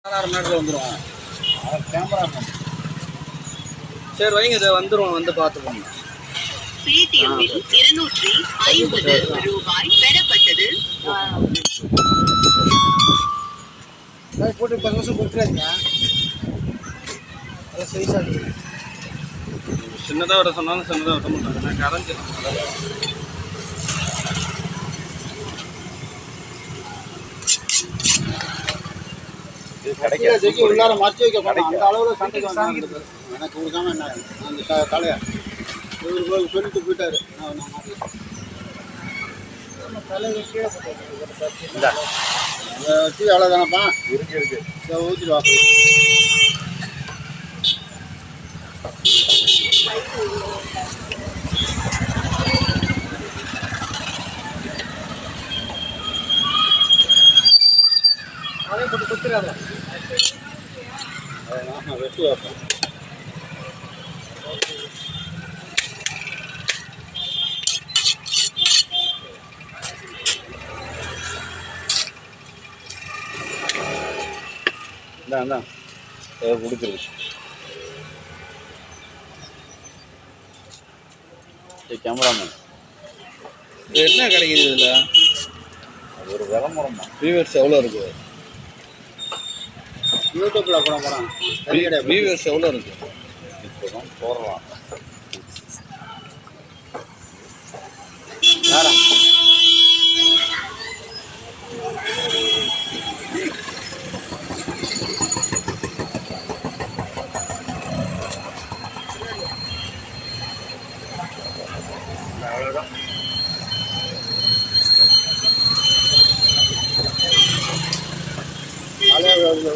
6 மணி நேரத்தில் வந்துடும். கேமரா சரி வைங்க, இதை வந்துடும், வந்து பார்த்துக்கோங்க. பேடிஎம்மில் 250 ரூபாய் பெறப்பட்டது. போட்டு 10 நிமிஷம் கொடுத்துறாதீங்க. அதை சைஸாக சின்னதாக விட சொன்னாலும் சின்னதாக விட மாட்டாங்க. நான் கரைஞ்சிடும். கடைக்கு உள்ளார மறைச்சி வைக்க போனோம். அந்த அளவில் சண்டைக்கு வந்தாங்க. எனக்கு கொடுக்காம என்ன அந்த தலையை இவர் சொல்லிட்டு போயிட்டாரு. தலையை கீழே டீ அவ்வளோதானப்பா இருக்கு ஊற்றிடுவா. அதே போட்டு கொடுத்துடாத. நான் வெட்டி வைப்பேன். இதான் கொடுத்துருக்கு. கேமராமேன் என்ன கிடைக்குது இதில்? அது ஒரு விளம்பரம் தான். வியூவர்ஸ் எவ்வளோ இருக்குது? யூடியூப்பில் கூட போகிறாங்க. வியூவர்ஸ் எவ்வளோ இருக்குது? இப்போ தான் போடலாம். வேற அவ்வளோதான்.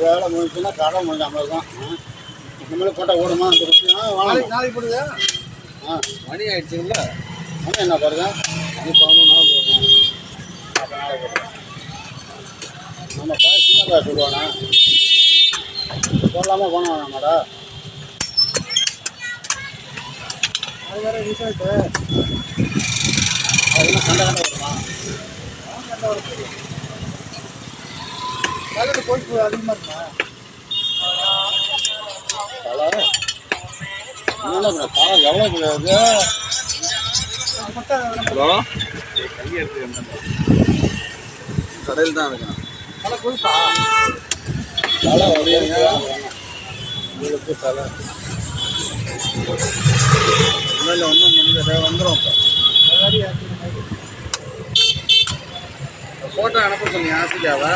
வேலை முடிச்சுன்னா கடை முடிஞ்ச மாதிரி தான். இந்த மாதிரி போட்டால் ஓடுமா? அந்த விஷயம் நாளைக்கு போடுதா? மணி ஆயிடுச்சுங்களா? மணி என்ன பாருங்க, மணி 11 போடுவோம். அப்போ நாளைக்கு போடுவோம். நம்ம சின்ன பாய் சொல்லுவானா போடலாமா போன வேணாமாடா? அது வேறு ரிசல்ட்டு. அது இன்னும் சண்டை வருமா? சண்டை வர கலர் கொழுப்பு அதிகமாக இருக்குமா? கலர் என்ன கலர் எவ்வளோ கிடையாது? ஹலோ, கடையில் தான் இருக்கேன். கலர் கொழுப்பா? கலர் உங்களுக்கு கலர் இல்லை ஒன்றும் முடிஞ்சது வந்துடும். இப்போ ஃபோட்டோ அனுப்ப சொன்னீங்க ஆஃபிக்காவை.